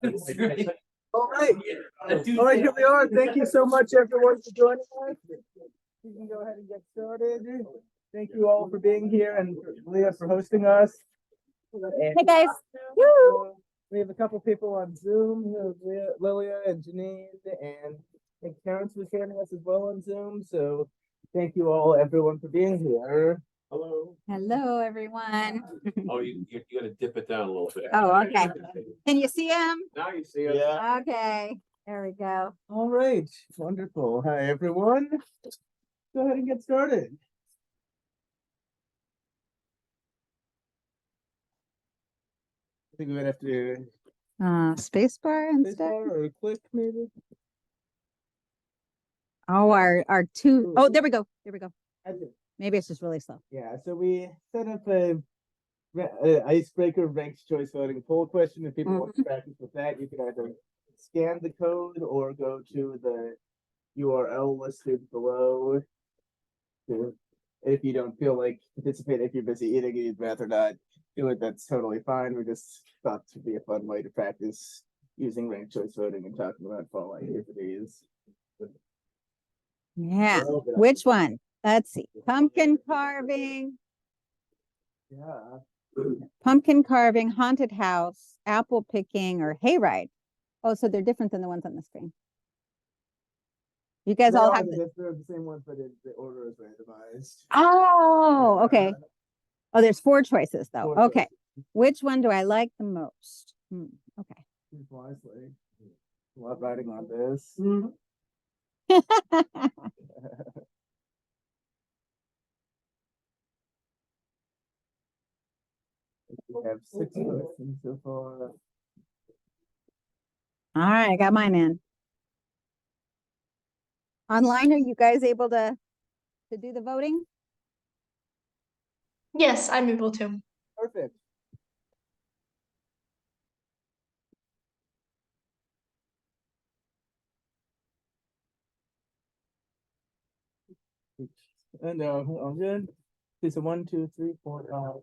All right. All right, here we are. Thank you so much, everyone, for joining us. We can go ahead and get started. Thank you all for being here and Leah for hosting us. Hey guys. Woo! We have a couple people on Zoom, Lilia and Janine, and I think Terrence was joining us as well on Zoom. So thank you all, everyone, for being here. Hello. Hello, everyone. Oh, you gotta dip it down a little bit. Oh, okay. Can you see him? Now you see it. Yeah. Okay. There we go. All right. Wonderful. Hi, everyone. Let's go ahead and get started. I think we might have to Space bar instead. spacebar or click maybe. Oh, our two. Oh, there we go. There we go. That's it. Maybe it's just really slow. Yeah, so we set up a icebreaker ranked choice voting poll question. If people want to practice with that, you can either scan the code or go to the URL listed below. If you don't feel like participating, if you're busy eating and you'd rather not do it, that's totally fine. We just thought it would be a fun way to practice using ranked choice voting and talking about fall activities. Yeah. Which one? Let's see. Pumpkin carving, haunted house, apple picking, or hayride. Oh, so they're different than the ones on the screen. You guys all have the same ones, but the order is randomized. Oh, okay. Oh, there's 4 choices though. Four Okay. Which one do I like the most? Okay. Choose wisely. A lot riding on this. We have 6 questions so far. All right, I got mine in. Online, are you guys able to do the voting? Yes, I'm able to. Perfect. No, all good. Okay, so 1, 2, 3, 4, 5.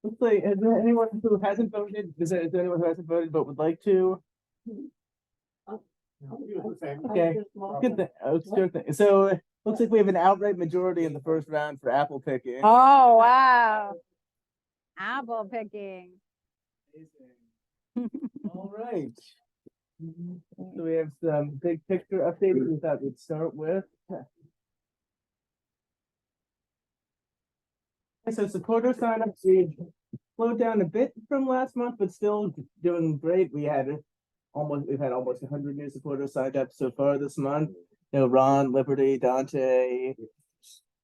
Looks like, is there anyone who hasn't voted? Is there anyone who hasn't voted but would like to? Okay, good thing. Good thing. So looks like we have an outright majority in the first round for apple picking. Oh, wow. Apple picking. All right. So we have some big picture updates we thought we'd start with. So supporter signups, we slowed down a bit from last month, but still doing great. We've had almost 100 new supporters signed up so far this month. You know, Ron, Liberty, Dante,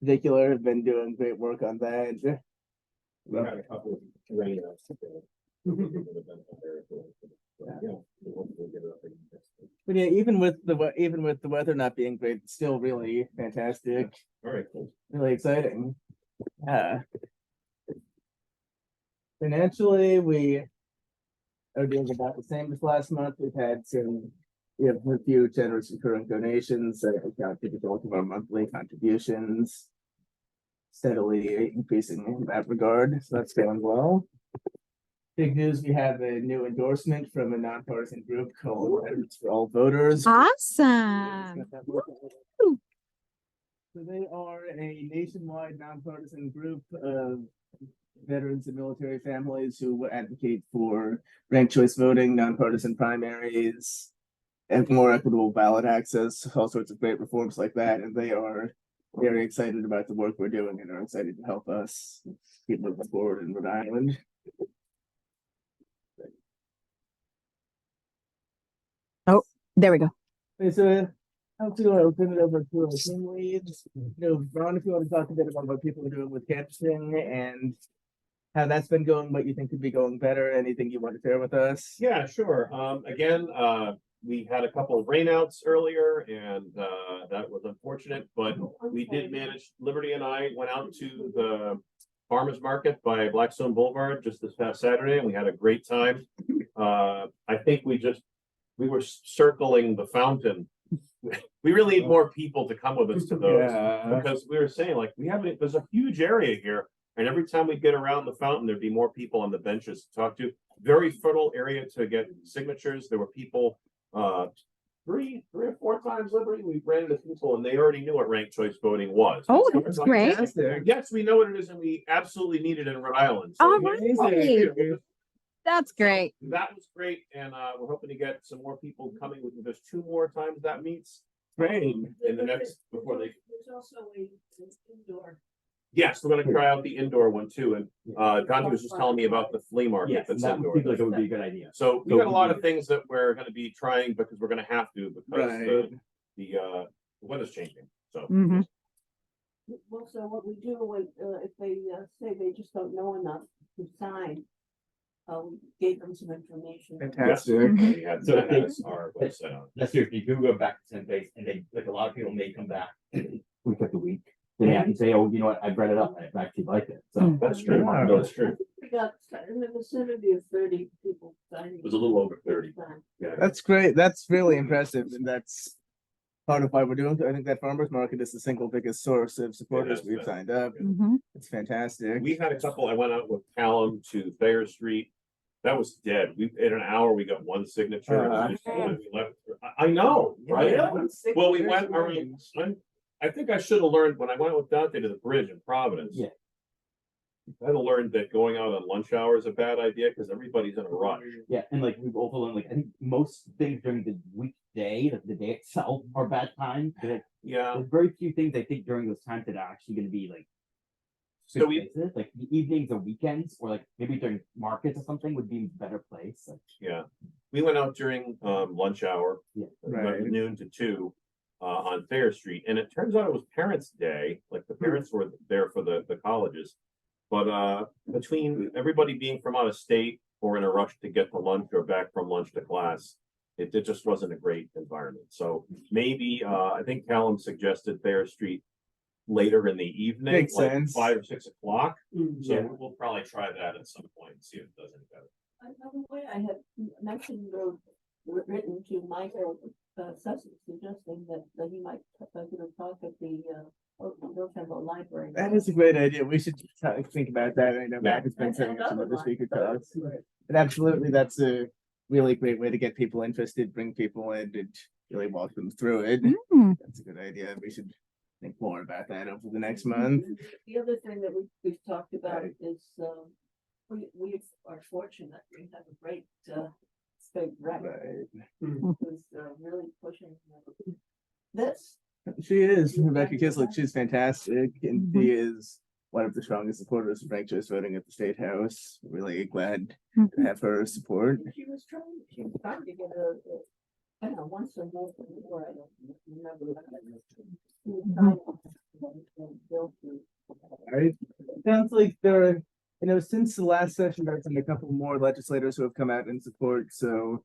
particular have been doing great work on that. We had a couple of rainouts. But yeah, even with the weather not being great, it's still really fantastic. All right, cool. Really exciting. Financially, we are doing about the same as last month. We have a few generous recurring donations that account for the bulk of our monthly contributions, steadily increasing in that regard. So that's going well. Big news, we have a new endorsement from a nonpartisan group called Veterans for All Voters. Awesome. So they are a nationwide nonpartisan group of veterans and military families who advocate for ranked choice voting, nonpartisan primaries, and more equitable ballot access, all sorts of great reforms like that. And they are very excited about the work we're doing and are excited to help us keep moving forward in Rhode Island. Oh, there we go. Okay, so I'll turn it over to our team leads. You know, Ron, if you want to talk a bit about what people are doing with canvassing and how that's been going, what you think could be going better, anything you want to share with us? Yeah, sure. Again, we had a couple of rainouts earlier, and that was unfortunate, but we did manage. Liberty and I went out to the farmers market by Blackstone Boulevard just this past Saturday, and we had a great time. I think we were circling the fountain. We really need more people to come with us to those, because we were saying, like, there's a huge area here And every time we get around the fountain, there'd be more people on the benches to talk to. Very fertile area to get signatures. There were people, three or four times, Liberty, we ran into people and they already knew what ranked choice voting was. Oh, So that's it's great. Fantastic. Yes, we know what it is, and we absolutely need it in Rhode Island. Oh, Amazing. That's great. That was great, and we're hoping to get some more people coming. There's 2 more times that meets. Great. In the next, before they. There's also an indoor. Yes, we're gonna try out the indoor one too, and Dante was just telling me about the flea market Yes, that's that indoor. would like it would be a good idea. So we So got a we lot do- of things that we're gonna be trying because we're gonna have to because Right. the weather's changing, so. Mhm. Also, what we do when, if they say they just don't know enough to sign, we gave them some information. Fantastic. We had So that they- as our website on. That's true. If you do go back to 10 days, and they like a lot of people may come back week after week. Then they have to say, oh, you know what, I've read it up and I actually like it. So Mm. That's true, Wow. that's true. We got in the vicinity of 30 people signing. It was a little over 30. Yeah. That's great. That's really impressive. And that's part of why we're doing it. I think that farmer's market is the single biggest source of supporters has we've been. signed up. Mhm. It's fantastic. We had a couple, I went out with Callum to Thayer Street. That was dead. In an hour, we got 1 signature. and we just- we left. I know, right? Well, we went around, I think I should have learned when I went with Dante to the bridge in Providence. Yeah. I had to learn that going out on lunch hour is a bad idea because everybody's in a rush. yeah, and like we've also learned, like I think most things during the weekday, the day itself, are bad times. But Yeah, there's very few things I think during those times that are actually going to be like. So good we- places. Like the evenings or weekends, or like maybe during markets or something would be a better place. Like, yeah. We went out during lunch hour, Yeah. Right. noon to 2, on Thayer Street, and it turns out it was Parents' Day. Like the parents were there for the colleges. But between everybody being from out of state or in a rush to get to lunch or back from lunch to class, it just wasn't a great environment. So maybe I think Callum suggested Thayer Street later in the evening, Makes like sense. 5 or 6 o'clock. So Yeah. we'll probably try that at some point and see if it does any better. Another way I had mentioned or written to Michael Sussex suggesting that he might give a talk at the Milton Library. That is a great idea. We should think about that. I know Yeah. Matt has been And setting up some another other one. speaker talks. But absolutely, that's a really great way to get people interested, bring people in, and really walk them through it. Mm. That's a good idea. We should think more about that over the next month. The other thing that we've talked about Right. is, we are fortunate, we have a great, state rep Right. who's really pushing this. She is Rebecca Kislik. She's fantastic, and she is one of the strongest supporters of ranked choice voting at the State House. Really glad to have her support. She was trying to get I don't know, once or more, I don't remember. She was trying to build through. Right. Sounds like there are, since the last session, there's been a couple more legislators who have come out in support. So,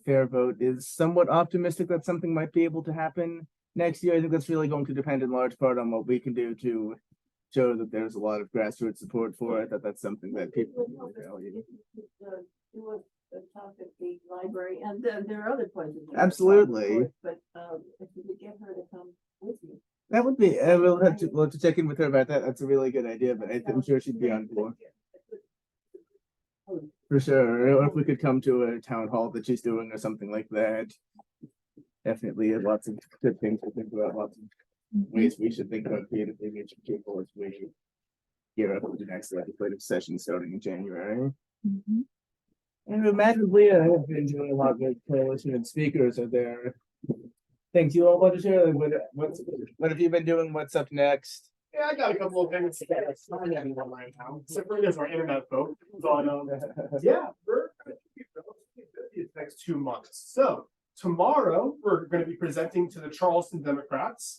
fair vote is somewhat optimistic that something might be able to happen next year. I think that's really going to depend in large part on what we can do to show that there's a lot of grassroots support for it, that's something that people really value. Do a talk at the library, and there are other places. Absolutely. But if you could get her to come with you. That would be, we'll have to check in with her about that. That's a really good idea, but I'm sure she'd be on board. For sure, or if we could come to a town hall that she's doing or something like that. Definitely lots of good things to think about, lots of ways we should think about creatively reaching people as we gear up for the next legislative session starting in January. Mhm. And imagine Leah has been doing a lot with coalition and speakers. Are there things you all want to share? Like, what have you been doing? What's up next? Yeah, I got a couple of things to get us started on right now. So for this, our internet vote, but yeah, we're gonna be relatively busy the next 2 months. So tomorrow, we're gonna be presenting to the Charleston Democrats.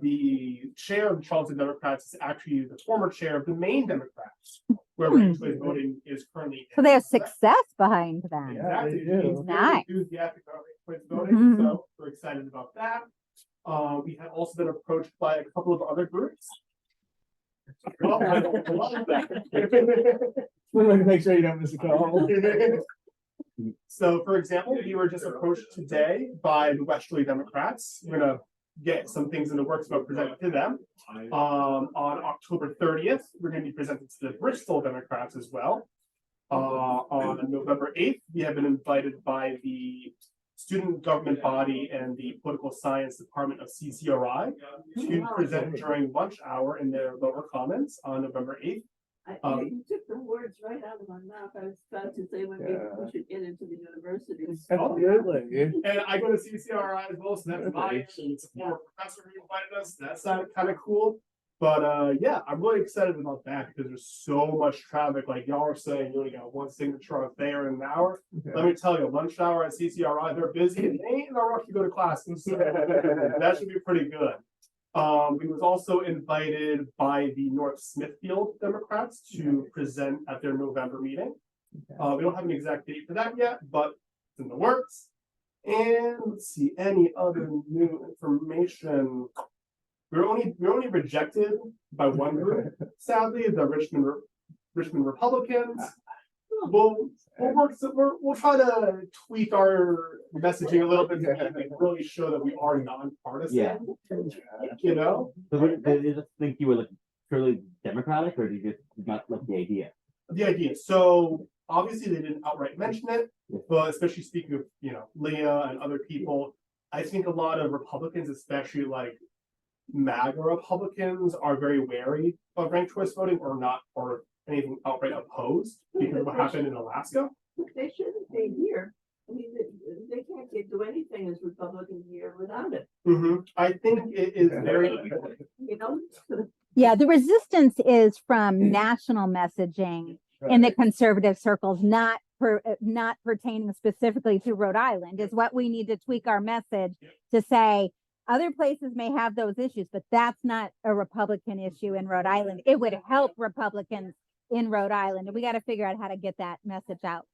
The chair of the Charleston Democrats is actually the former chair of the Maine Democrats, where ranked choice voting is currently. So they have success behind them. Yeah, they Exactly. do. He's very Nice. enthusiastic about ranked choice voting, Mhm. so we're excited about that. We have also been approached by a couple of other groups. Well, I don't love that. We want to make sure you don't miss a call. So, for example, we were just approached today by the Westerly Democrats. We're gonna get some things in the works about presenting to them. On October 30th, we're going to be presented to the Bristol Democrats as well. On November 8th, we have been invited by the student government body and the political science department of CCRI to present during lunch hour in their lower comments on November 8th. You took the words right out of my mouth. I was about to say when we should get into the universities. Absolutely. And I go to CCRI as well, so that's my, it's a former professor who invited us. That sounded kind of cool. But yeah, I'm really excited about that because there's so much traffic. Like y'all are saying, you only got one signature on there in an hour. Let me tell you, lunch hour at CCRI, they're busy and they ain't in a rush to go to class. So that should be pretty good. We was also invited by the North Smithfield Democrats to present at their November meeting. We don't have an exact date for that yet, but it's in the works. And let's see, any other new information. We're only rejected by one group, sadly, the Richmond Republicans. We'll try to tweak our messaging a little bit to really show that we are nonpartisan. Yeah. You know? So did you just think you were like purely Democratic, or did you just not like the idea? The idea. So obviously they didn't outright mention it, but especially speaking of, you know, Leah and other people, I think a lot of Republicans, especially like MAGA Republicans, are very wary of ranked choice voting or anything outright opposed because of what happened in Alaska. They shouldn't be here. I mean, they can't do anything as Republican here without it, I think it is very, you know? Yeah, the resistance is from national messaging in the conservative circles, not pertaining specifically to Rhode Island, is what we need to tweak our message to say. Other places may have those issues, but that's not a Republican issue in Rhode Island. It would help Republicans in Rhode Island, and we got to figure out how to get that message out.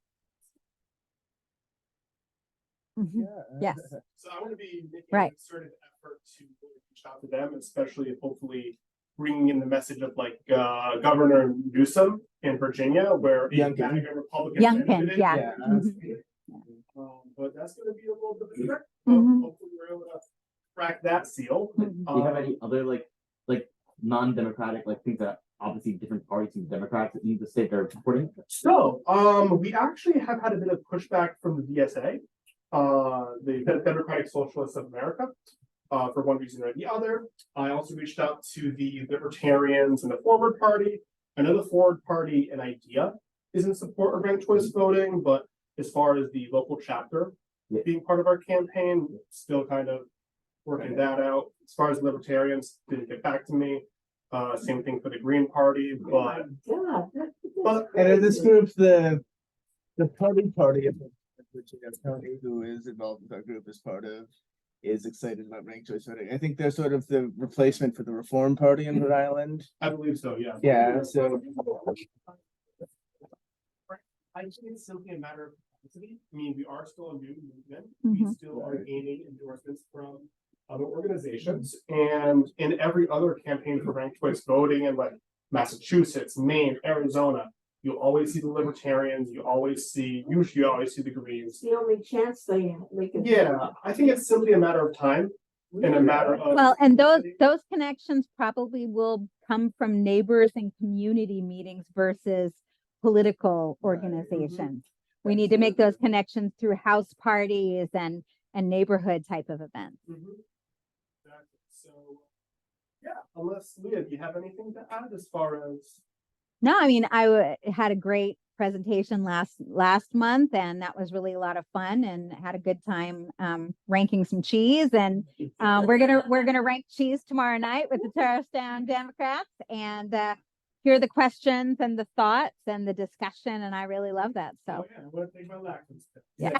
Yes. So I want to be making Right. a concerted effort to really reach out to them, especially if hopefully bringing in the message of like Governor Newsom in Virginia, where a MAGA Republican Youngkin, candidate- yeah. But that's going to be a little bit of a trick. Mhm. Hopefully we're able to crack that seal. Do you have any other like non-democratic like things that obviously different parties and Democrats that need to say they're supporting? So, we actually have had a bit of pushback from the DSA, the Democratic Socialists of America, for one reason or the other. I also reached out to the Libertarians and the Forward Party. I know the Forward Party, an idea, is in support of ranked choice voting, but as far as the local chapter being part of our campaign, still kind of working that out. As far as Libertarians, didn't get back to me. Same thing for the Green Party, but And in this group, the party of Virginia County, who is involved with our group as part of, is excited about ranked choice voting. I think they're sort of the replacement for the Reform Party in Rhode Island. I believe so, yeah. Yeah, so I think it's simply a matter of capacity. I mean, we are still a new movement. We still are gaining endorsements from other organizations. And in every other campaign for ranked choice voting in like Massachusetts, Maine, Arizona, you always see the Libertarians, usually you always see the Greens. The only chance they can. Yeah, I think it's simply a matter of time and a matter of. Well, and those connections probably will come from neighbors and community meetings versus political organizations. We need to make those connections through house parties and neighborhood type of events. Exactly. So, yeah, unless Leah, do you have anything to add as far as? No, I mean, I had a great presentation last month, and that was really a lot of fun, and had a good time ranking some cheese. And we're gonna rank cheese tomorrow night with the Charlestown Democrats, and hear the questions and the thoughts and the discussion, and I really love that. So Oh, yeah, I want to take my lactose test. yeah.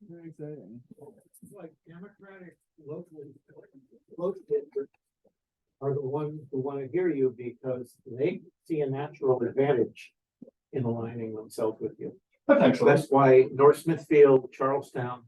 very exciting. It's like Democratic locally are the ones who want to hear you because they see a natural advantage in aligning themselves with you. Potentially. That's why North Smithfield, Charlestown.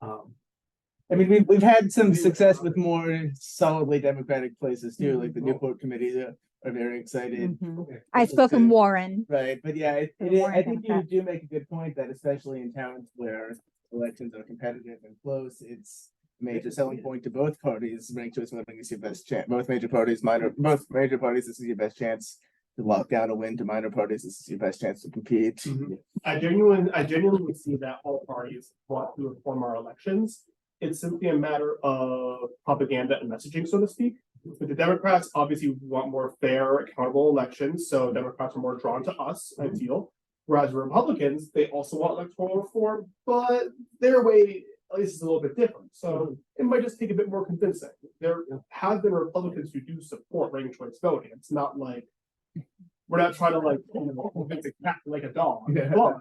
I mean, we've had some success with more solidly Democratic places too, like the Newport Committee. are very excited. Mhm. I spoke in Warren. Right, but yeah, Warren I think you Democrat. do make a good point that especially in towns where elections are competitive and close, it's a major selling point to both parties. Ranked choice voting is your best chance. Both major parties, this is your best chance to lock down a win. To minor parties, this is your best chance to compete. Mhm. I genuinely see that all parties want to reform our elections. It's simply a matter of propaganda and messaging, so to speak. But the Democrats obviously want more fair, accountable elections, so Democrats are more drawn to us, I feel. Whereas Republicans, they also want electoral reform, but their way, at least, is a little bit different. So it might just take a bit more convincing. There have been Republicans who do support ranked choice voting. It's not like we're not trying to like convince a cat like a dog, but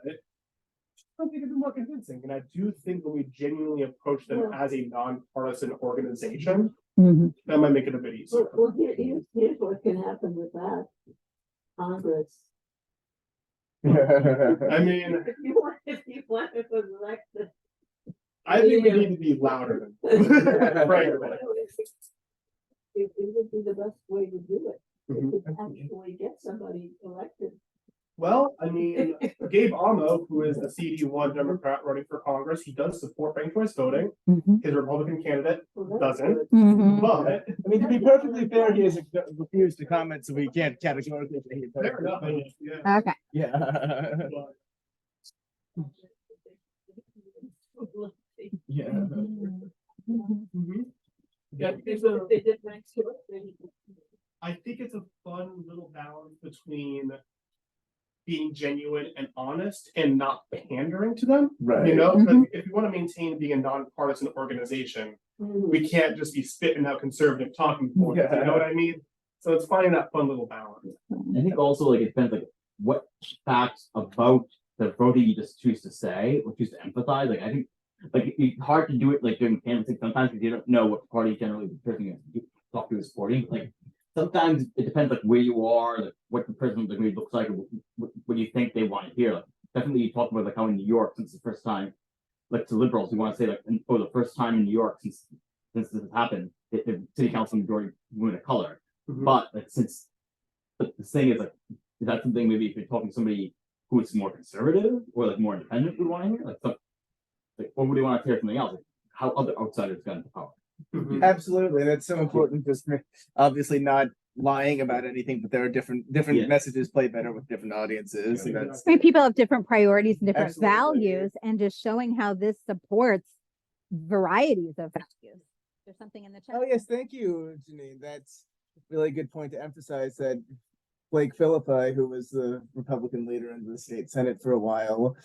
I think it's more convincing. And I do think when we genuinely approach them as a nonpartisan organization, Mhm. that might make it a bit easier. Well, here's what can happen with that. Congress. I mean, If you want to elect the. I think we need to be louder than. Right. It would be the best way to do it, Mhm. to actually get somebody elected. Well, I mean, Gabe Amo, who is the CD1 Democrat running for Congress, he does support ranked choice voting. Mhm. His Republican candidate Well, that's doesn't, good. Mhm. but. I mean, to be perfectly fair, he has refused to comment, so we can't categorically say he's Fair enough, yeah. Okay. Yeah. But Yeah. Mhm. Mhm. Yeah, They did next to it. I think it's a fun little balance between being genuine and honest and not pandering to them. Right. You know, Mhm. if we want to maintain being a nonpartisan organization, Mhm. we can't just be spitting out conservative talking points. You know what I mean? So it's finding that fun little balance. I think also like it depends like what facts about the voting you just choose to say or choose to emphasize. Like I think like it's hard to do it like during canvassing sometimes because you don't know what party generally the person you talk to is supporting. Like sometimes it depends like where you are, like what the person like looks like, or what you think they want to hear. Like definitely you talk about like how in New York since the first time, like to liberals, you want to say like for the first time in New York since this has happened, the city council majority women of color. Mhm. But like since but the thing is like, is that something maybe if you're talking to somebody who is more conservative or like more independent would want to hear? Like or would they want to hear something else? Like how other outsiders got into power? Mhm. Absolutely, that's so important. Just obviously not lying about anything, but there are different Yeah. messages play better with different audiences. And that's I mean, people have different priorities and different Absolutely. values, and just showing how this supports varieties of values. There's something in the chat. oh yes, thank you, Janine. That's a really good point to emphasize that Blake Philippi, who was the Republican leader in the state Senate for a while,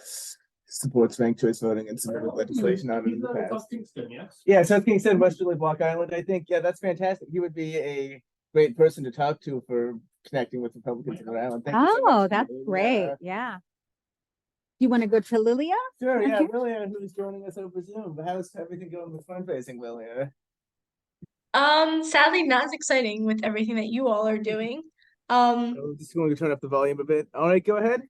supports ranked choice voting and submitted legislation on it in He's the not in past. South Kingston, yes. Yeah, South Kingston, Westerly, Block Island. I think, yeah, that's fantastic. He would be a great person to talk to for connecting with Republicans in Rhode Island. Thank you so Oh, much, that's Janine. great. Yeah. Yeah. Do you want to go to Lilia? Sure, yeah, Okay. Lilia, who's joining us over Zoom. How's everything going with fundraising, Lilia? Sadly not as exciting with everything that you all are doing. Just going to turn up the volume a bit. All right, go ahead.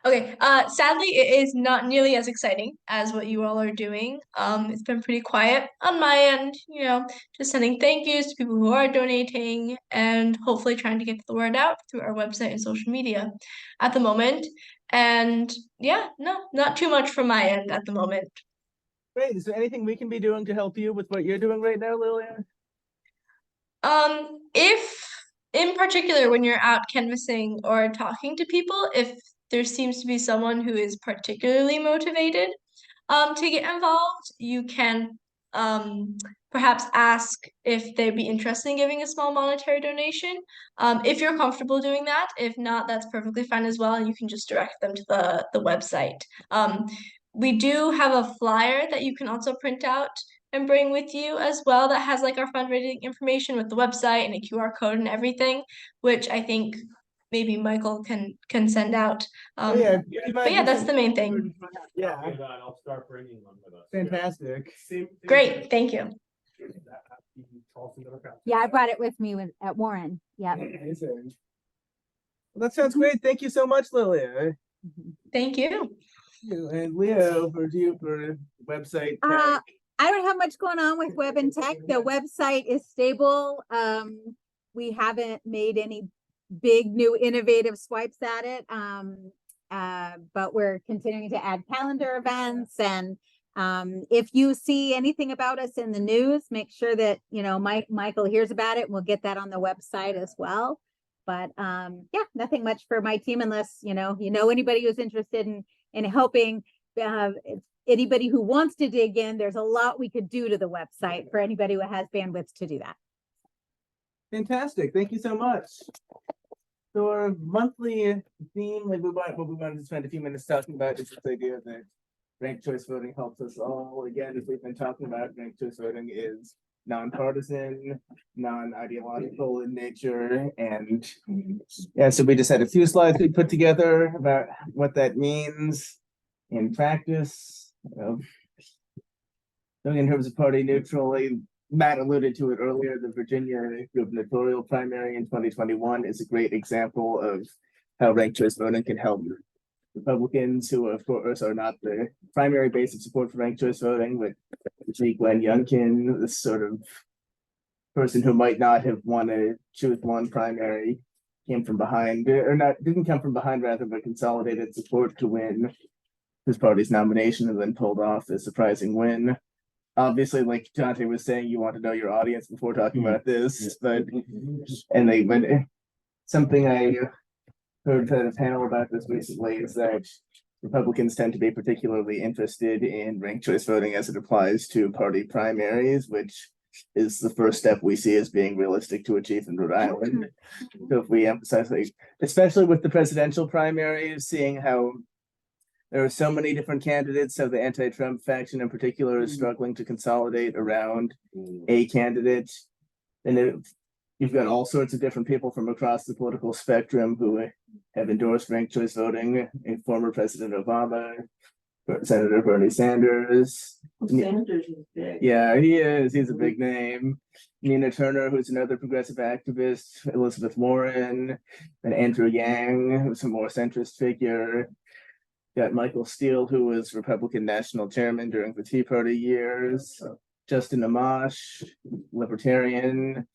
Okay, sadly it is not nearly as exciting as what you all are doing. It's been pretty quiet on my end, you know, just sending thank yous to people who are donating and hopefully trying to get the word out through our website and social media at the moment. And yeah, no, not too much from my end at the moment. Great. Is there anything we can be doing to help you with what you're doing right now, Lilia? If in particular when you're out canvassing or talking to people, if there seems to be someone who is particularly motivated to get involved, you can perhaps ask if they'd be interested in giving a small monetary donation. If you're comfortable doing that, if not, that's perfectly fine as well, and you can just direct them to the website. We do have a flyer that you can also print out and bring with you as well that has like our fundraising information with the website and a QR code and everything, which I think maybe Michael can send out. Oh yeah, But yeah, that's the main thing. Yeah, I'll start bringing one with us. fantastic. Great, thank you. Yeah, I brought it with me at Warren. Yeah. Amazing. Well, that sounds great. Thank you so much, Lilia. Thank you. And Leo, over to you for website. I don't have much going on with web and tech. The website is stable. we haven't made any big new innovative swipes at it. But we're continuing to add calendar events, and if you see anything about us in the news, make sure that, you know, Michael hears about it. We'll get that on the website as well. But yeah, nothing much for my team unless, you know anybody who's interested in helping, anybody who wants to dig in, there's a lot we could do to the website for anybody who has bandwidth to do that. Fantastic. Thank you so much. So our monthly theme, like we wanted to spend a few minutes talking about is this idea that ranked choice voting helps us all. Again, as we've been talking about, ranked choice voting is nonpartisan, non-ideological in nature, and yeah, so we just had a few slides we put together about what that means in practice. So in terms of party neutrally, Matt alluded to it earlier, the Virginia gubernatorial primary in 2021 is a great example of how ranked choice voting can help Republicans who, of course, are not the primary base of support for ranked choice voting, but Glenn Youngkin, this sort of person who might not have won a choose one primary, came from behind, or not, didn't come from behind rather, but consolidated support to win his party's nomination and then pulled off a surprising win. Obviously, like Dante was saying, you want to know your audience before talking about this, but something I heard at a panel about this recently is that Republicans tend to be particularly interested in ranked choice voting as it applies to party primaries, which is the first step we see as being realistic to achieve in Rhode Island. So if we emphasize, like, especially with the presidential primaries, seeing how there are so many different candidates, so the anti-Trump faction in particular is struggling to consolidate around a candidate. And you've got all sorts of different people from across the political spectrum who have endorsed ranked choice voting, former President Obama, Senator Bernie Sanders. Sanders is big. Yeah, he is. He's a big name. Nina Turner, who's another progressive activist, Elizabeth Warren, and Andrew Yang, who's a more centrist figure. Got Michael Steele, who was Republican national chairman during the Tea Party years. Justin Amash, Libertarian.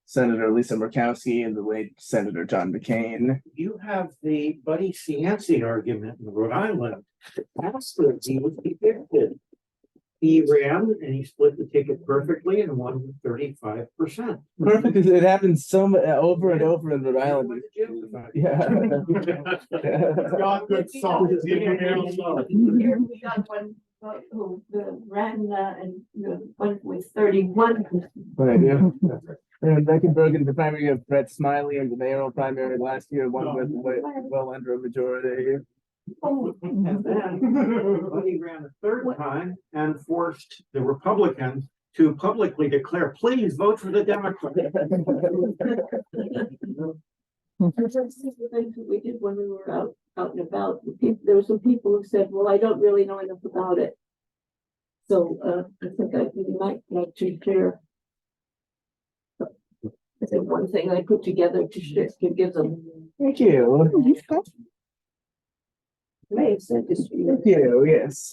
Senator Lisa Murkowski, and the late Senator John McCain. You have the Buddy Cianci argument in Rhode Island. After he was evicted, he ran and he split the ticket perfectly and won 35%. Perfect, because it happens so much over and over in Rhode Island. Yeah. Got good songs. Here we got one who ran and won with 31%. Right, yeah. And Mecklenburg in the primary of Brett Smiley in the mayoral primary last year, won with well under a majority. And then Buddy ran a third time and forced the Republicans to publicly declare, please vote for the Democrats. The things that we did when we were out and about, there were some people who said, well, I don't really know enough about it. So I think we might like to share. I think one thing I put together to give them. Thank you. May have sent this to you. Thank you, yes.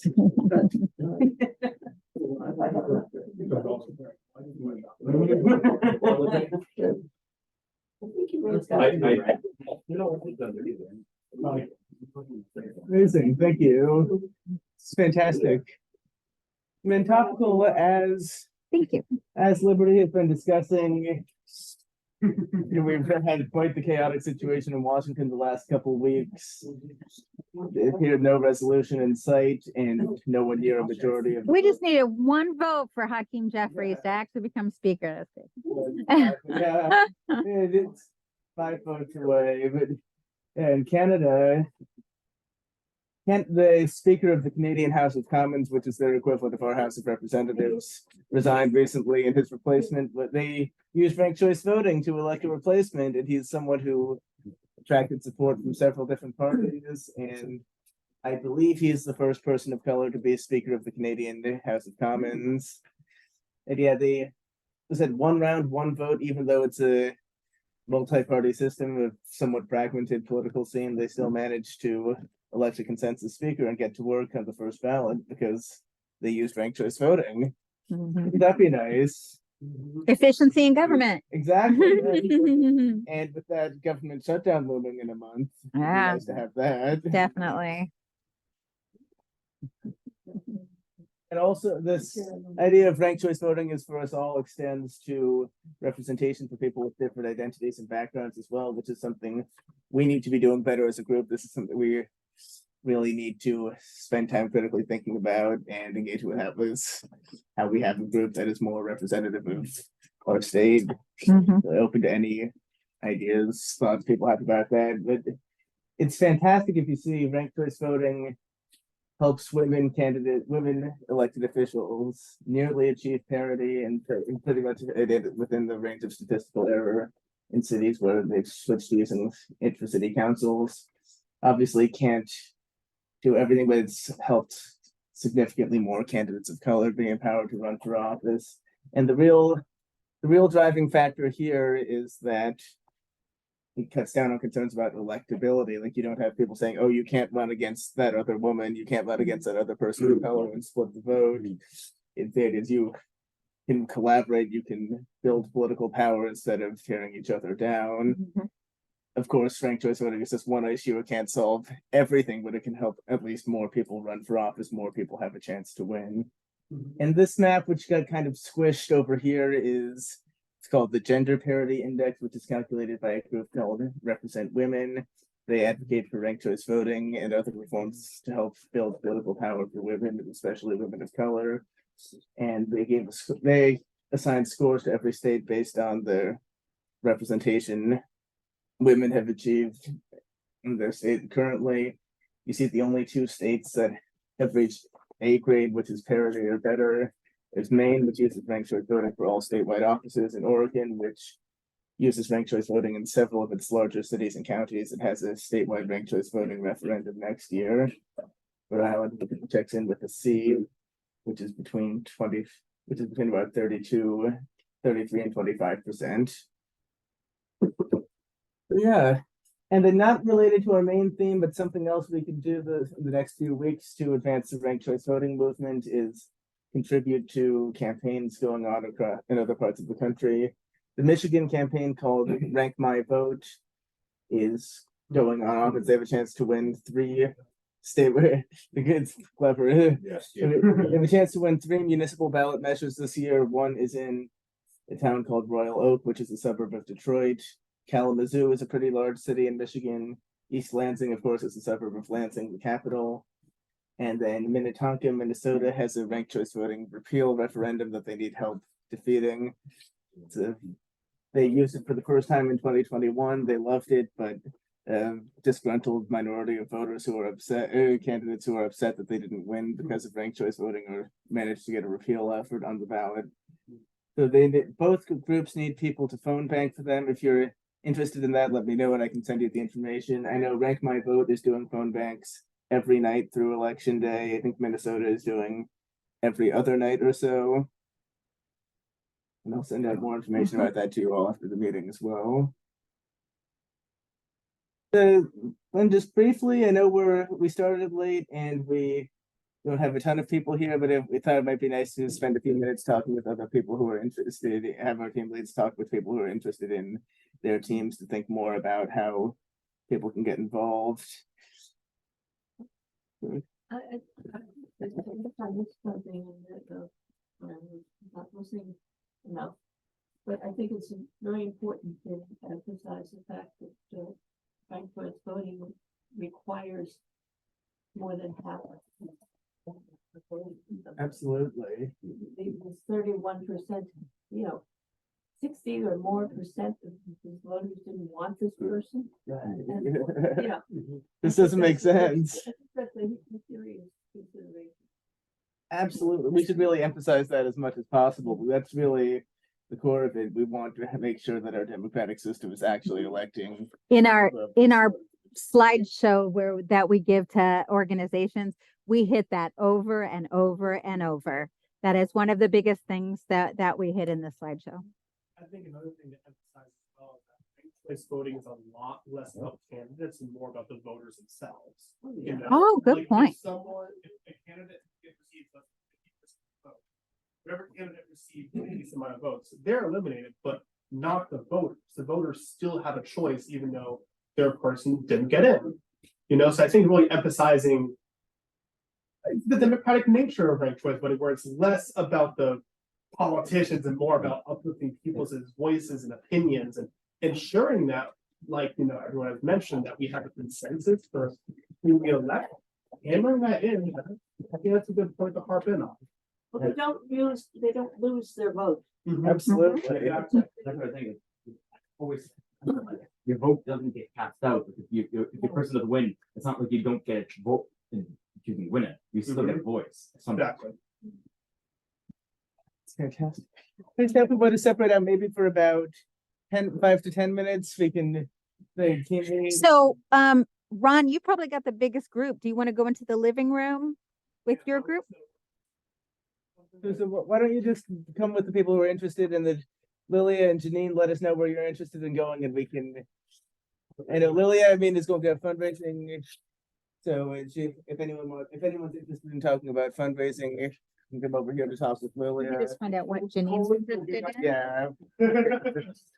Amazing, thank you. It's fantastic. And then topical as Thank you. As Liberty has been discussing, we've had quite the chaotic situation in Washington the last couple of weeks. It appeared no resolution in sight and no one near a majority of. We just needed one vote for Hakeem Jeffries to actually become speaker. Yeah, it's 5 votes away, but in Canada, the Speaker of the Canadian House of Commons, which is their equivalent of our House of Representatives, resigned recently, and his replacement, but they used ranked choice voting to elect a replacement, and he's someone who attracted support from several different parties, and I believe he's the first person of color to be Speaker of the Canadian House of Commons. And yeah, they said one round, one vote, even though it's a multi-party system of somewhat fragmented political scene, they still managed to elect a consensus speaker and get to work on the first ballot because they used ranked choice voting. Would that be nice? Efficiency in government. Exactly. And with that government shutdown looming in a month, it'd be Yeah. nice to have that. Definitely. And also, this idea of ranked choice voting is for us all extends to representation for people with different identities and backgrounds as well, which is something we need to be doing better as a group. This is something we really need to spend time critically thinking about and engage with how we have a group that is more representative of our state. Mhm. Open to any ideas, thoughts people have about that. But it's fantastic if you see ranked choice voting helps women elected officials nearly achieve parity and pretty much within the range of statistical error in cities where they've switched to using intra-city councils. Obviously can't do everything, but it's helped significantly more candidates of color be empowered to run for office. And the real driving factor here is that it cuts down on concerns about electability. Like, you don't have people saying, oh, you can't run against that other woman, you can't run against that other person of color and split the vote. It is you can collaborate, you can build political power instead of tearing each other down. Of course, ranked choice voting is just one issue. It can't solve everything, but it can help at least more people run for office, more people have a chance to win. And this map, which got kind of squished over here, it's called the Gender Parity Index, which is calculated by a group called Represent Women. They advocate for ranked choice voting and other reforms to help build political power for women, especially women of color. And they assigned scores to every state based on their representation women have achieved in their state currently. You see the only two states that have reached A grade, which is parity or better, is Maine, which uses ranked choice voting for all statewide offices, and Oregon, which uses ranked choice voting in several of its larger cities and counties. It has a statewide ranked choice voting referendum next year. Rhode Island checks in with the C, which is between about 33 and 25%. Yeah, and then not related to our main theme, but something else we could do the next few weeks to advance the ranked choice voting movement is contribute to campaigns going on in other parts of the country. The Michigan campaign called Rank My Vote is going on because they have a chance to win it's clever. Yes. They have a chance to win 3 municipal ballot measures this year. One is in a town called Royal Oak, which is a suburb of Detroit. Kalamazoo is a pretty large city in Michigan. East Lansing, of course, is a suburb of Lansing, the capital. And then Minnetonka, Minnesota has a ranked choice voting repeal referendum that they need help defeating. They used it for the first time in 2021. They loved it, but disgruntled minority of voters who are upset, candidates who are upset that they didn't win because of ranked choice voting or managed to get a repeal effort on the ballot. So both groups need people to phone bank for them. If you're interested in that, let me know and I can send you the information. I know Rank My Vote is doing phone banks every night through election day. I think Minnesota is doing every other night or so. And I'll send out more information about that to you all after the meeting as well. And just briefly, I know we started late and we don't have a ton of people here, but we thought it might be nice to spend a few minutes talking with other people who are interested, have our team leads talk with people who are interested in their teams to think more about how people can get involved. Not listening enough, but I think it's very important to emphasize the fact that ranked choice voting requires more than half. Absolutely. It was 31%, 60 or more percent of the voters didn't want this person. This doesn't make sense. That's a serious consideration. Absolutely. We should really emphasize that as much as possible. That's really the core of it. We want to make sure that our democratic system is actually electing. In our slideshow that we give to organizations, we hit that over and over and over. That is one of the biggest things that we hit in the slideshow. I think another thing to emphasize as well is that ranked choice voting is a lot less about candidates and more about the voters themselves. Oh, good point. If a candidate receives less than 50% vote, whatever candidate received the least amount of votes, they're eliminated, but not the voters. The voters still have a choice, even though their person didn't get in. You know, so I think really emphasizing the democratic nature of ranked choice voting, where it's less about the politicians and more about uplifting people's voices and opinions and ensuring that, like, you know, everyone has mentioned, that we have a consensus for who we elect. Hammering that in, I think that's a good point to harp in on. Well, they don't lose their vote. Absolutely. That's what I think. Always, your vote doesn't get cast out. If the person doesn't win, it's not like you don't get a vote and you win it. You still get a voice. Exactly. It's fantastic. Let's have everybody separate out maybe for about 5 to 10 minutes. We can the team meeting. So, Ron, you probably got the biggest group. Do you want to go into the living room with your group? So why don't you just come with the people who are interested, and then Lilia and Janine let us know where you're interested in going, and we can. I know Lilia, I mean, is going to have fundraising. So if anyone's interested in talking about fundraising, you can come over here to talk with Lilia. Just find out what Janine's interested in. Yeah.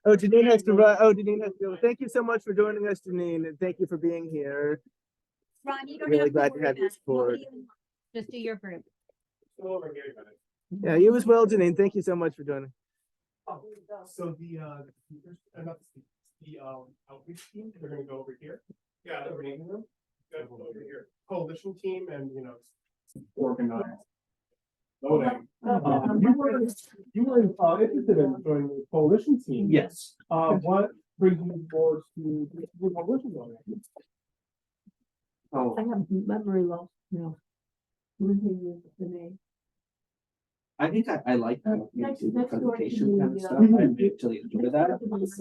Oh, Janine has to run. Oh, Janine has to go. Thank you so much for joining us, Janine, and thank you for being here. Ron, you don't Really have glad to worry have your about it. support. Nobody else. Just do your group. Yeah, you as well, Janine. Thank you so much for joining. So the outreach team, they're gonna go over here. Yeah, over here. Over here. Coalition team and, you know, organize. Voting. You were interested in joining the coalition team. Yes. What brings you forward to the coalition voting? Oh, I have memory loss, you know. Losing the name. I think I like that. Next the door to presentation kind of the, stuff. I really enjoy that.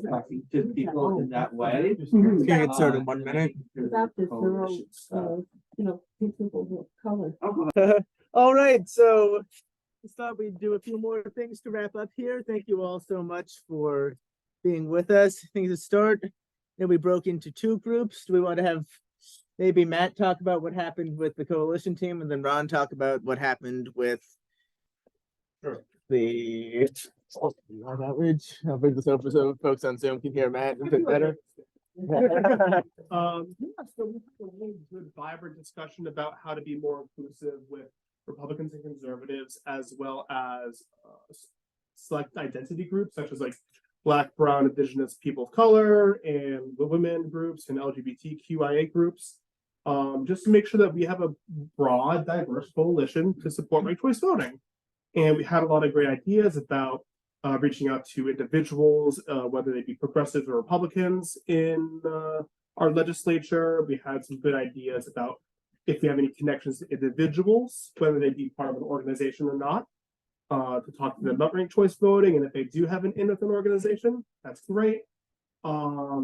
Talking to people in that way. Okay, get started in 1 minute. About this, they're all, Coalition stuff. you know, people of color. All right, so just thought we'd do a few more things to wrap up here. Thank you all so much for being with us. I think to start, then we broke into 2 groups. Do we want to have maybe Matt talk about what happened with the coalition team, and then Ron talk about what happened with the outreach? I'll bring this over so folks on Zoom can hear Matt a bit better. Yeah, so we had a really good, vibrant discussion about how to be more inclusive with Republicans and conservatives, as well as select identity groups such as like Black, Brown, Indigenous people of color, and the women groups and LGBTQIA groups. Just to make sure that we have a broad, diverse coalition to support ranked choice voting. And we had a lot of great ideas about reaching out to individuals, whether they be progressives or Republicans in our legislature. We had some good ideas about if we have any connections to individuals, whether they be part of an organization or not, to talk to them about ranked choice voting. And if they do have an in with an organization, that's great. Let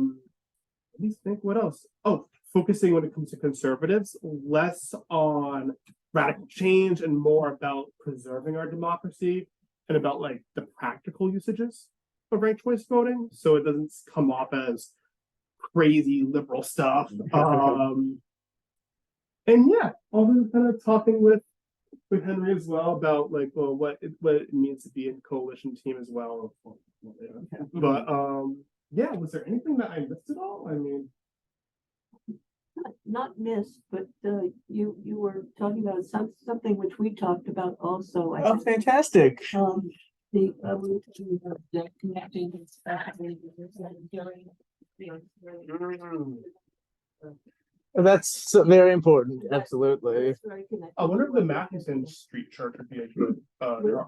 me think what else. Oh, focusing when it comes to conservatives, less on radical change and more about preserving our democracy and about like the practical usages of ranked choice voting, so it doesn't come off as crazy liberal stuff. And yeah, also kind of talking with Henry as well about like, well, what it means to be in a coalition team as well. But yeah, was there anything that I missed at all? I mean, Not missed, but you were talking about something which we talked about also. I Oh, think. fantastic. We were talking about the connecting and stuff and during, you know, That's very important. Absolutely. it's very connected. I wonder if the Matheson Street Church would be a good,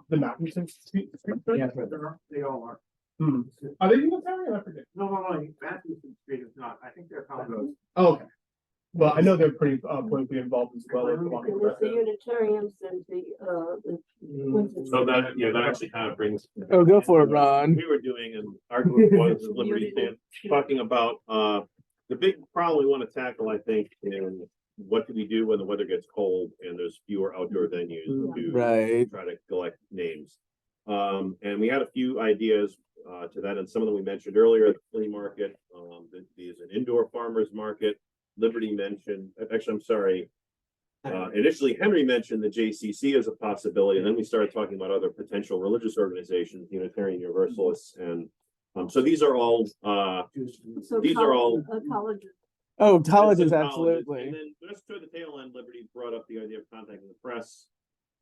the Matheson Street Church? Yeah, they all are. Hmm. Are they Unitarian? I forget. No, Matheson Street is not. I think they're Congress. Oh, okay. Well, I know they're pretty politically involved as well. And there's the Unitarians and the. So that, yeah, that actually kind of brings. Oh, go for it, Ron. We were doing, and our group was the Liberty Stand, talking about, the big problem we want to tackle, I think, is what do we do when the weather gets cold and there's fewer outdoor venues to Right. try to collect names. And we had a few ideas, to that, and some of them we mentioned earlier, the flea market, there's an indoor farmers market. Liberty mentioned, actually, I'm sorry, Initially, Henry mentioned the JCC as a possibility, and then we started talking about other potential religious organizations, Unitarian Universalists, and so these are all these are all Colleges. Oh, Medicine colleges, colleges. absolutely. And then just toward the tail end, Liberty brought up the idea of contacting the press.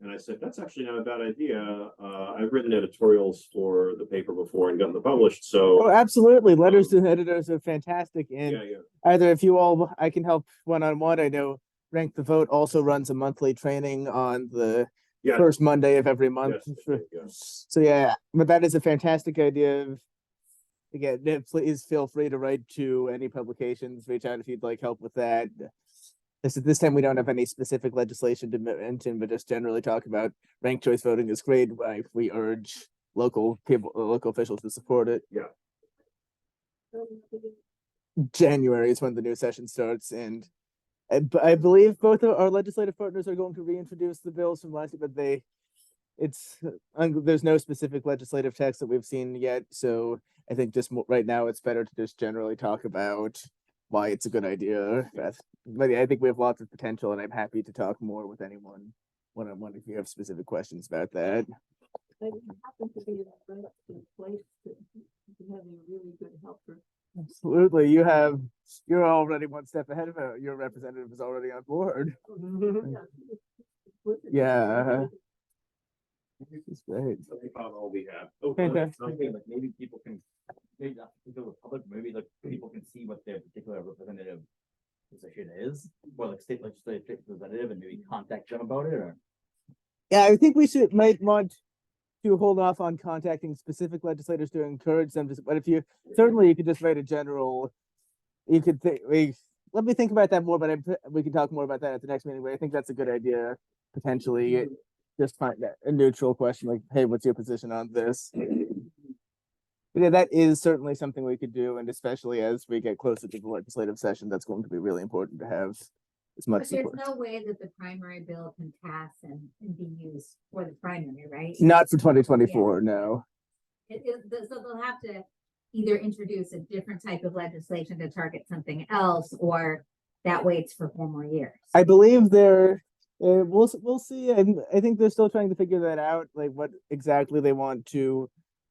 And I said, that's actually not a bad idea. I've written editorials for the paper before and gotten them published. Oh, So absolutely. Letters to editors are fantastic. And yeah, yeah. either if you all, I can help one-on-one. I know Rank the Vote also runs a monthly training on the Yeah. first Monday of every month. Yes, yeah. So yeah, but that is a fantastic idea. Again, please feel free to write to any publications, reach out if you'd like help with that. This time we don't have any specific legislation to mention, but just generally talk about ranked choice voting is great. We urge local people, local officials to support it. Yeah. January is when the new session starts, and I believe both of our legislative partners are going to reintroduce the bills from last year, but there's no specific legislative text that we've seen yet. So I think just right now it's better to just generally talk about why it's a good idea. But yeah, I think we have lots of potential, and I'm happy to talk more with anyone one-on-one if you have specific questions about that. I happen to be in a right place to having a really good helper. Absolutely, you're already one step ahead of it. Your representative is already on board. Yeah. It's great. So we found all we have. Oh, Fantastic. Something like maybe people can, maybe not the public, maybe like people can see what their particular representative position is, or like state legislative representative, and maybe contact them about it, or. Yeah, I think we might want to hold off on contacting specific legislators to encourage them to, but if you could just write a general, you could let me think about that more, but we can talk more about that at the next meeting, but I think that's a good idea, potentially. Just find that a neutral question like, hey, what's your position on this? Yeah, that is certainly something we could do, and especially as we get closer to the legislative session, that's going to be really important to have as much But there's support. no way that the primary bill can pass and be used for the primary, right? Not for 2024, no. So they'll have to either introduce a different type of legislation to target something else, or that waits for 4 more years. I believe we'll see. I think they're still trying to figure that out, like what exactly they want to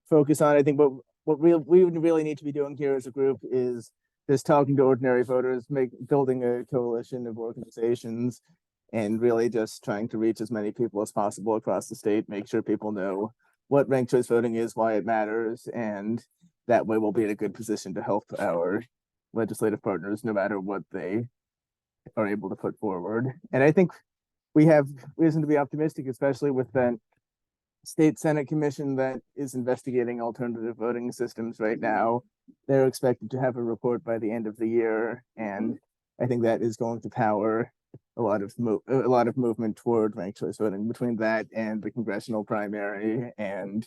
focus on. I think what we really need to be doing here as a group is just talking to ordinary voters, building a coalition of organizations, and really just trying to reach as many people as possible across the state, make sure people know what ranked choice voting is, why it matters, and that way we'll be in a good position to help our legislative partners no matter what they are able to put forward. And I think we have reason to be optimistic, especially with that state Senate commission that is investigating alternative voting systems right now. They're expected to have a report by the end of the year, and I think that is going to power a lot of movement toward ranked choice voting between that and the congressional primary and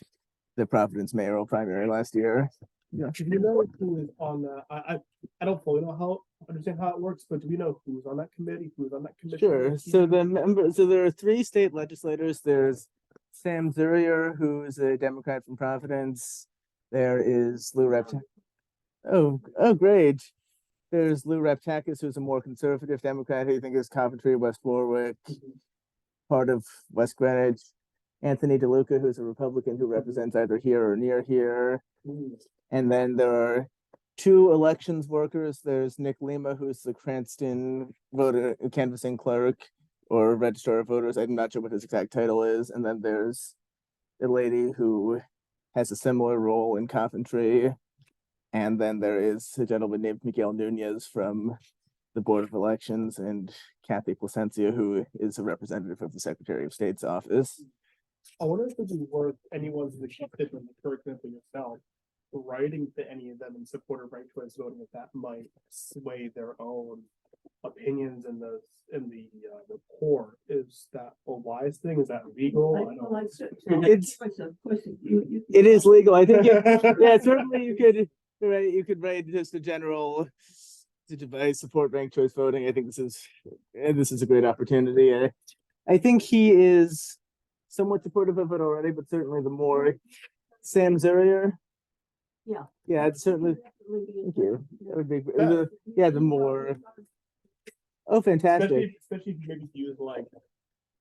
the Providence mayoral primary last year. Yeah, do you know who is on that? I don't fully understand how it works, but do we know who's on that committee? Who's on that commission? Sure. So there are 3 state legislators. There's Sam Zurier, who's a Democrat from Providence. There is Lou Reptakis. Oh, great. There's Lou Reptakis, who's a more conservative Democrat who I think is Coventry, West Warwick, part of West Greenwich. Anthony DeLuca, who's a Republican who represents either here or near here. And then there are 2 elections workers. There's Nick Lima, who's the Cranston voter canvassing clerk or registrar of voters. I'm not sure what his exact title is. And then there's a lady who has a similar role in Coventry. And then there is a gentleman named Miguel Nunez from the Board of Elections, and Kathy Placencia, who is a representative of the Secretary of State's office. I wonder if it would be worth anyone's constituent, for example, yourself, writing to any of them in support of ranked choice voting, if that might sway their own opinions in the report. Is that a wise thing? Is that legal? I don't. It is legal. I think yeah, certainly you could write just a general I support ranked choice voting. I think this is a great opportunity. I think he is somewhat supportive of it already, but certainly the more Sam Zurier. Yeah, it's certainly. Thank you. That would be the more. Oh, fantastic. Especially especially if you maybe use like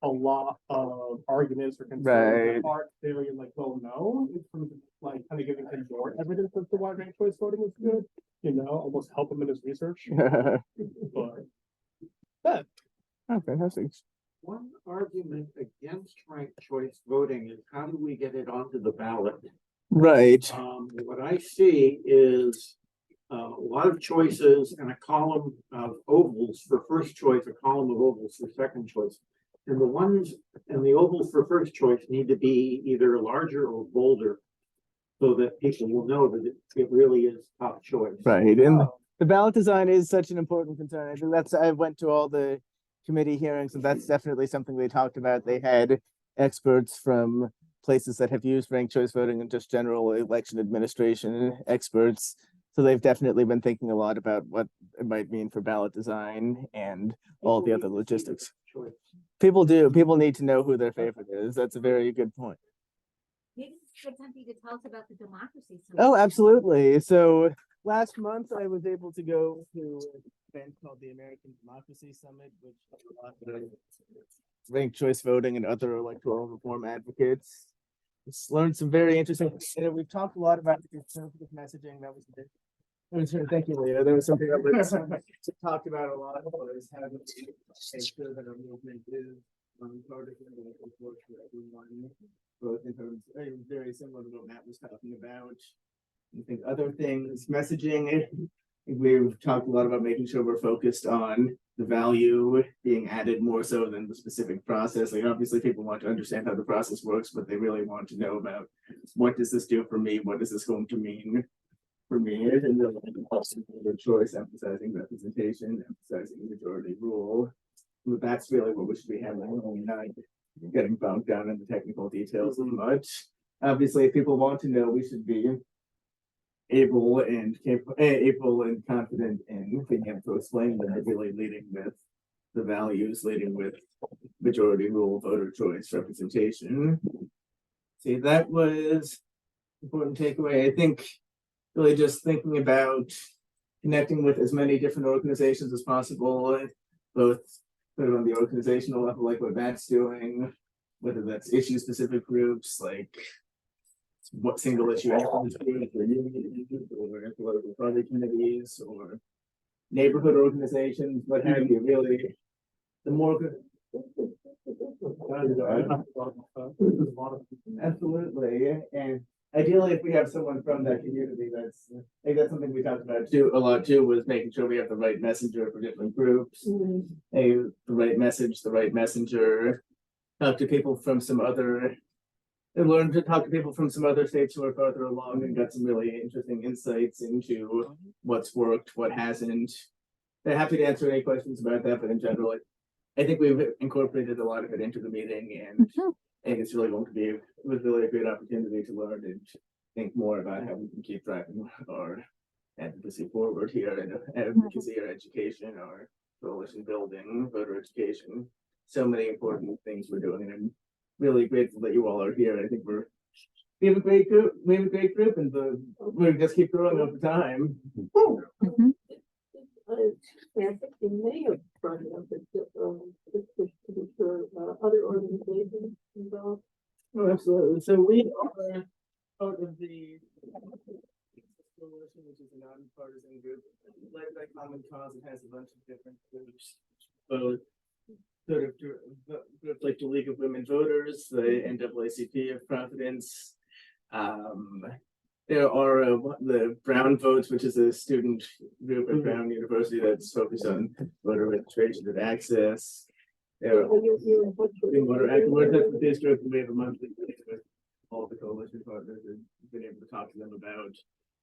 a lot of arguments or concerns Right. that aren't very like well known in terms of like kind of giving him more evidence as to why ranked choice voting is good, almost help him in his research. But that Oh, fantastic. One argument against ranked choice voting is how do we get it onto the ballot? Right. What I see is a lot of choices and a column of ovals for first choice, a column of ovals for second choice. And the ones and the ovals for first choice need to be either larger or bolder so that people will know that it really is top choice. Right. And the ballot design is such an important concern. I think I went to all the committee hearings, and that's definitely something they talked about. They had experts from places that have used ranked choice voting and just general election administration experts. So they've definitely been thinking a lot about what it might mean for ballot design and all the other logistics. People do. People need to know who their favorite is. That's a very good point. Maybe it's a good time for you to tell us about the democracy. Oh, absolutely. So last month I was able to go to an event called the American Democracy Summit, which has a lot of ranked choice voting and other electoral reform advocates. Just learned some very interesting. We've talked a lot about the conservative messaging. That was the thank you, Leah. There was something that was talked about a lot was how to make sure that our movement is nonpartisan and it works for everyone, both in terms very similar to what Matt was talking about. I think other things, messaging. We've talked a lot about making sure we're focused on the value being added more so than the specific process. Like obviously people want to understand how the process works, but they really want to know about what does this do for me? What is this going to mean for me? And the choice, emphasizing representation, emphasizing majority rule. But that's really what we should be having, not getting bogged down in the technical details as much. Obviously, if people want to know, we should be able and confident in being able to explain them, really leading with the values, leading with majority rule, voter choice, representation. See, that was important takeaway. I think really just thinking about connecting with as many different organizations as possible, both sort of on the organizational level, like what Matt's doing, whether that's issue-specific groups, like what single issue groups or unions or political party committees or neighborhood organizations, what have you. Really, the more absolutely, and ideally, if we have someone from that community, I think that's something we talked about too a lot too, was making sure we have the right messenger for different groups, the right message, the right messenger. Talk to people from some other. I learned to talk to people from some other states who are farther along and got some really interesting insights into what's worked, what hasn't. They're happy to answer any questions about that, but in general, I think we've incorporated a lot of it into the meeting, and I think it's really going to be really a great opportunity to learn and think more about how we can keep driving our advocacy forward here, and advocacy or education or coalition building, voter education. So many important things we're doing, and I'm really grateful that you all are here. I think we have a great group. We have a great group, and we'll just keep growing over time. I think you may have brought it up, but just to be sure, other organizations involved. Oh, absolutely. So we are part of the coalition, which is a nonpartisan group led by Common Cause. It has a bunch of different groups, both sort of groups like the League of Women Voters, the NAACP of Providence. There are the Brown Votes, which is a student group at Brown University that's focused on voter registration and access. There are this group, we have a monthly meeting with all the coalition partners and been able to talk to them about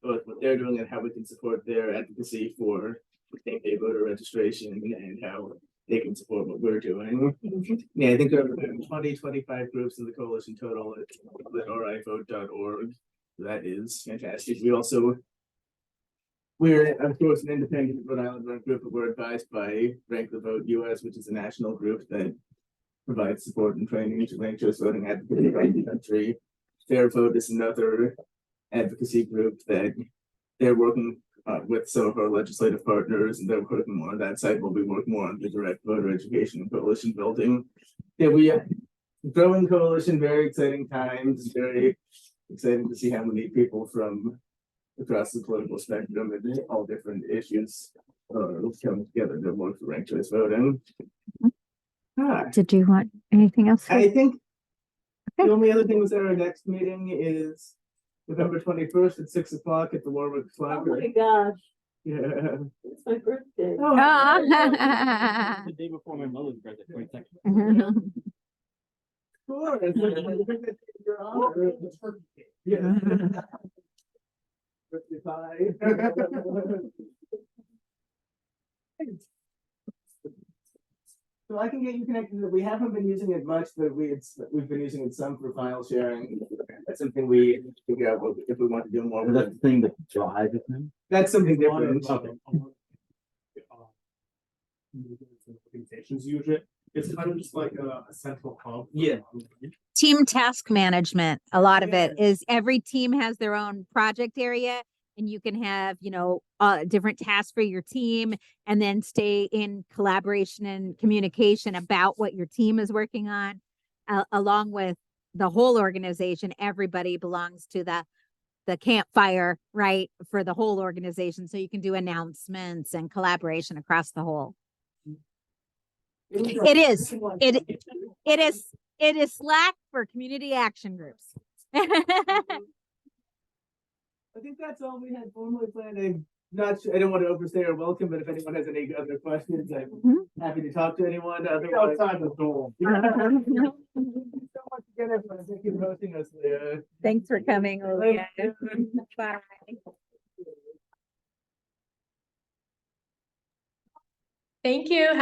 both what they're doing and how we can support their advocacy for same-day voter registration and how they can support what we're doing. Yeah, I think there are 25 groups in the coalition total at rivote.org. That is fantastic. We're of course an independent Rhode Island run group, but we're advised by Rank the Vote US, which is a national group that provides support and training to ranked choice voting advocacy around the country. Fair Vote is another advocacy group that they're working with some of our legislative partners, and they're working more on that side. We'll be working more on the direct voter education and coalition building. Yeah, we growing coalition, very exciting times, very exciting to see how many people from across the political spectrum and all different issues come together to work for ranked choice voting. Did you want anything else? I think the only other thing was that our next meeting is November 21st at 6 o'clock at the Warwick Oh my Library. gosh, Yeah. it's my birthday. Ah. The day before my mother's birthday, 22nd. Sure. Your Oh, honor. it's turkey cake. Yeah. Birthday pie. So I can get you connected. We haven't been using it much, but we've been using it some for file sharing. That's something we figure out if we want to do more Is with that it. the thing that drives it now? That's something A lot of, different. Organizations use it. It's kind of just like a central hub. Yeah. Team task management. A lot of it is every team has their own project area, and you can have, different tasks for your team, and then stay in collaboration and communication about what your team is working on, along with the whole organization. Everybody belongs to the campfire, right, for the whole organization. So you can do announcements and collaboration across the whole. It is. It is Slack for community action groups. I think that's all we had formally planned. I'm not sure, I don't want to overstay our welcome, but if anyone has any other questions, I'm happy to talk to anyone. Otherwise, Outside the door. thank you so much again, everyone. Thank you for hosting us, Leah. Thanks for coming, Olivia. Bye. Thank you.